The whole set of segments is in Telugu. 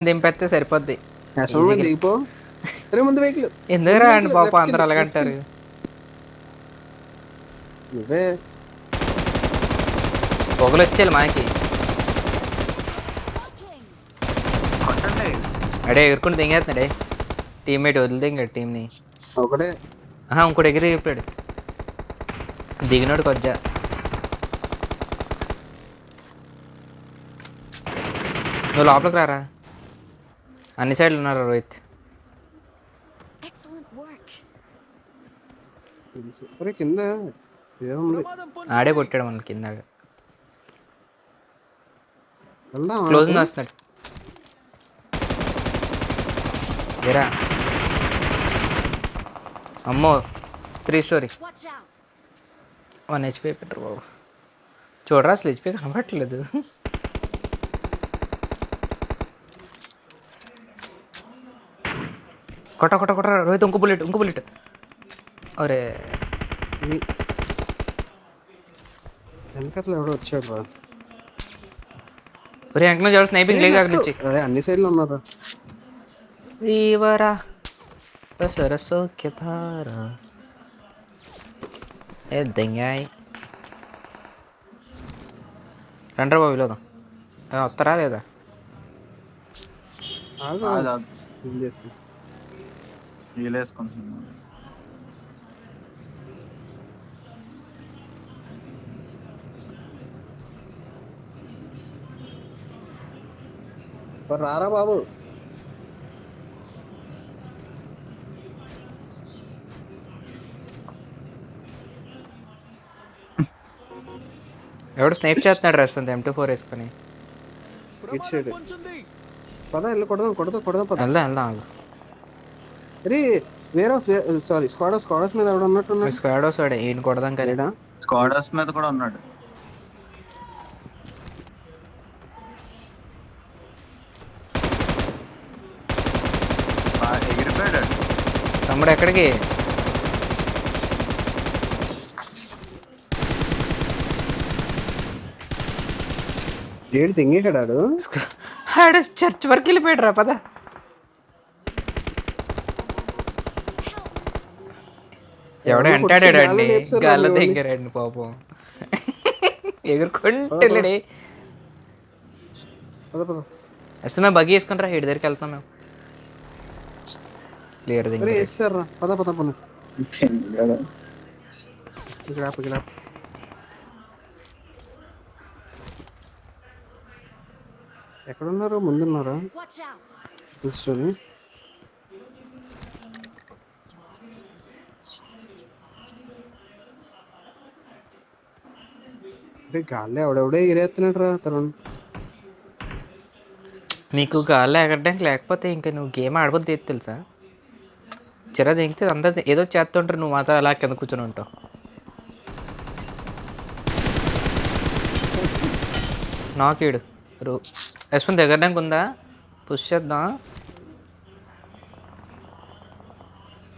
దింపేస్తే సరిపోద్ది అసలు మీద ఈజీగా. దిగిపో. అరే ముందు వెహికల్, ఎందుకురా ముందు అండి వెహికల్, పాపం లెఫ్ట్కి అందరూ వెళ్ళు, లెఫ్ట్కి అలాగంటారు. వెళ్ళు. నువ్వే. పొగలు వచ్చేయాలి మనకి. కొట్టండి. అడే ఎగురుకుని దింగేస్తున్నాడే టీమ్మేట్ వదిలి దింగాడు టీంని. ఒకటే. ఇంకోటి ఎగిరి దిగిపోయాడు దిగినోడు కొద్దిగా. నువ్వు లోపలికి రారా, అన్ని సైడ్లు ఉన్నారు రోహిత్. తెలుసు. అరే కింద ఏముంది. ఆడే కొట్టాడు మన కింద. వెళ్దాం అటు. క్లోజింగ్ వస్తున్నాడు ఏరా. అమ్మో 3 స్టోరీ 1 హెచ్పి పెట్టరు బాబు. చూడరా అసలు హెచ్పి కనబడట్లేదు. కొట్ట కొట్ట కొట్ట రోహిత్, ఇంకో బుల్లెట్. అరే వెనకట్ల ఎవడో వచ్చాడు రా. ఒరే వెంకన్న చూడ స్నైపింగ్ లేక అక్కడి నుంచి. అరే అన్ని సైడ్లు ఉన్నారా. ఈవరా సరసోక్యతారా ఏ దెంగాయ్. రండ్రా బాబు విలోదం. వస్తారా లేదా? ఆగు. ఆగు. ఏం చేస్తా. వీలేసుకుంటున్నాను. మరి రారా బాబు. ఎవడు స్నైప్ చేస్తున్నాడు రెస్పాన్స్ M24 వేసుకొని. ఇటు సైడ్ పద, వెళ్ళి కొడదాం పద. వెళ్దాం ఆగు. అరే వేరే సారీ స్క్వాడర్స్ మీద ఎవడ ఉన్నట్టున్నాడు. స్క్వాడ్ వస్తాడే ఈయన కొడదాం కానీ. లేడా. స్క్వాడర్స్ మీద కూడా ఉన్నాడు. ఎగిరిపోయాడు. తమ్ముడు ఎక్కడికి? ఏడు తెంగేకాడాడు. ఆడు చర్చ్ వరకు వెళ్ళిపోయాడు రా పద. ఎవడో వెంటాడాడండి గాల్లో దగ్గరండి పాపం. ఎగురుకుంటూ వెళ్ళాడే. అసలు మేము బగ్గి వేసుకుంటారా ఇటు దగ్గరికి వెళ్తాం మేము. క్లియర్ దగ్గర వేస్తారా. పద ఇక్కడ ఎక్కడున్నారు. ముందున్నారా కూర్చొని. గాల్లో ఎవడెవడే ఎగిరేస్తున్నాడు రా తరుణ్. నీకు గాల్లో ఎగరడానికి లేకపోతే ఇంకా నువ్వు గేమ్ ఆడబోద్దు తెలుసా. చిరా దిగితే అందరు ఏదో చేస్తుంటారు, నువ్వు మాత్రం అలా కింద కూర్చొని ఉంటావు. నాకేడు యశ్వంత్ ఎగరడానికి ఉందా? పుష్ చేద్దాం.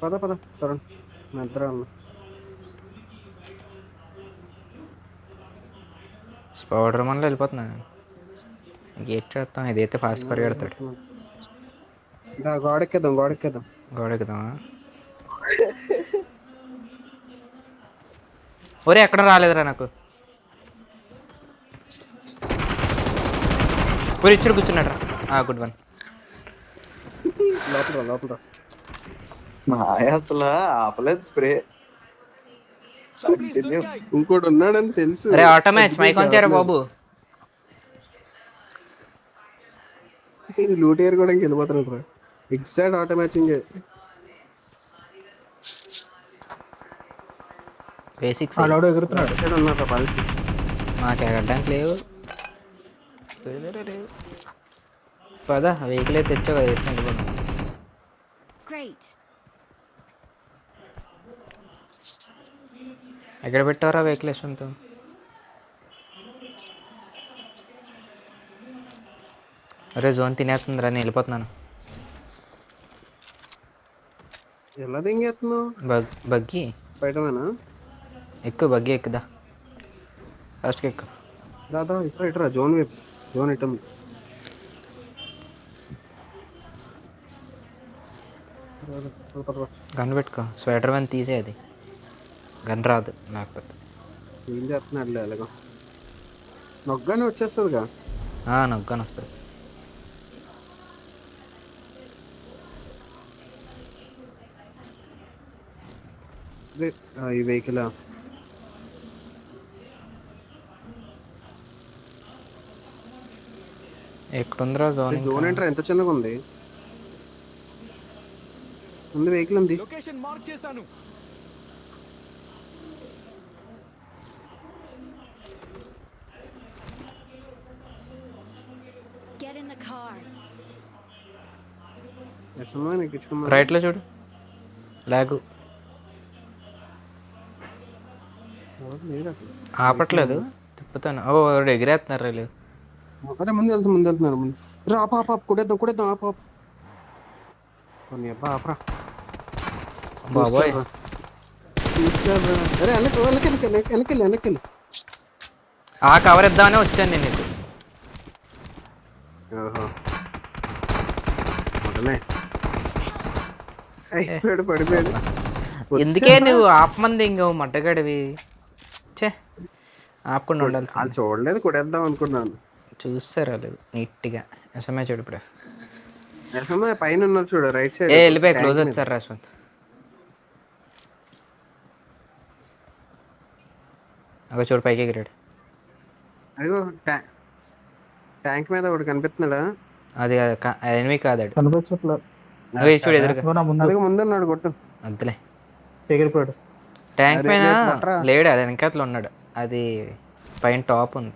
పద తరుణ్ నిద్ర. స్పౌడర్ మనలో వెళ్ళిపోతున్నా. గేట్ చేస్తాం. ఇదైతే ఫాస్ట్ పరిగెడతాడు. గోడెక్కేద్దాం. గోడెక్కుదామా? ఒరే ఎక్కడ రాలేదురా నాకు. ఒరే ఇచ్చాడు కూర్చున్నాడు రా. Good one. లోపల అసలు ఆపలేదు స్ప్రే. ఇంకోటి ఉన్నాడని తెలుసు. అరే ఆటో మ్యాచ్ మైక్ ఆన్ చేయరా బాబు. లూట్ ఏరుకోవడానికి వెళ్ళిపోతున్నాడు రా. Exact auto matching. బేసిక్స్ ఉన్నారా మాకు ఎగరడానికి లేవు. పద వెహికల్ అయితే తెచ్చావు కదా వేసుకుంటూ పోదాం. ఎక్కడ పెట్టావరా వెహికల్ యశ్వంత్? అరే జోన్ తినేస్తుందిరా, నేను వెళ్ళిపోతున్నాను. ఎలా దింగేస్తున్నావు? బగ్గి బయటమేనా? ఎక్కువ బగ్గి ఎక్కుదా ఫస్ట్కి ఎక్కువ. దాదా ఇట్రా జోన్ వైపు. జోన్ ఇటు గన్ పెట్టుకో, స్వెటర్ వన్ తీసేది, గన్ రాదు లేకపోతే. ఏం చేస్తున్నాడు అలాగా నొగ్గానే వచ్చేస్తుందిగా. నాకు గన్ వస్తుంది. ఈ వెహికల్ ఎక్కడుందిరా జోన్? జోన్ ఎంటర్ ఎంత చిన్నగా ఉంది. ఉంది వెహికల్ ఉంది. లొకేషన్ మార్క్ చేశాను. Get in the car. రైట్లో చూడు, లాగు ఆపట్లేదు, తిప్పుతాను. ఓ ఎగిరేస్తున్నారు రైలు. అరే ముందు వెళ్తున్నారు ముందు. రా పాప కొడేద్దాం ఆప. ఆపరా బాబోయ్, చూసారా? అరే వెనకెళ్ళి. ఆ కవర్ ఇద్దామనే వచ్చాను నేను నీకు. ఓహో మొదలే పడిపోయాడు. ఎందుకే నువ్వు ఆపమంది ఇంకో మట్టగడివి. చే ఆపకుండా ఉండాలి. వాళ్ళు చూడలేదు, కొడేద్దాం అనుకున్నాను. చూస్తారు వాళ్ళు నీట్గా. ఎస్ఎంఐ చూడు ఇప్పుడు. పైన ఉన్నారు చూడు, రైట్ సైడ్. వెళ్ళిపోయి క్లోజ్ వచ్చారు రాశ్వంత్. అగో చూడు పైకి ఎగిరాడు. అదిగో ట్యాంక్ మీద ఒకటి కనిపిస్తున్నాడా? అది ఎనిమి కాదాడు. కనిపించట్లేదు. అవి చూడు ఎదురుగా. అదిగో ముందున్నాడు, కొట్టు. వద్దులే. ఎగిరిపోయాడు. ట్యాంక్ అరే, పైన రేపు కొట్టరా. లేడు, అది వెనకాతలో ఉన్నాడు. అది పైన టాప్ ఉంది.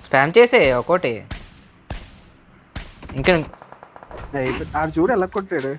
స్పామ్ చేసే ఒక్కోటి. ఇంకా ఆడు చూడు ఎలా కొట్టాడు.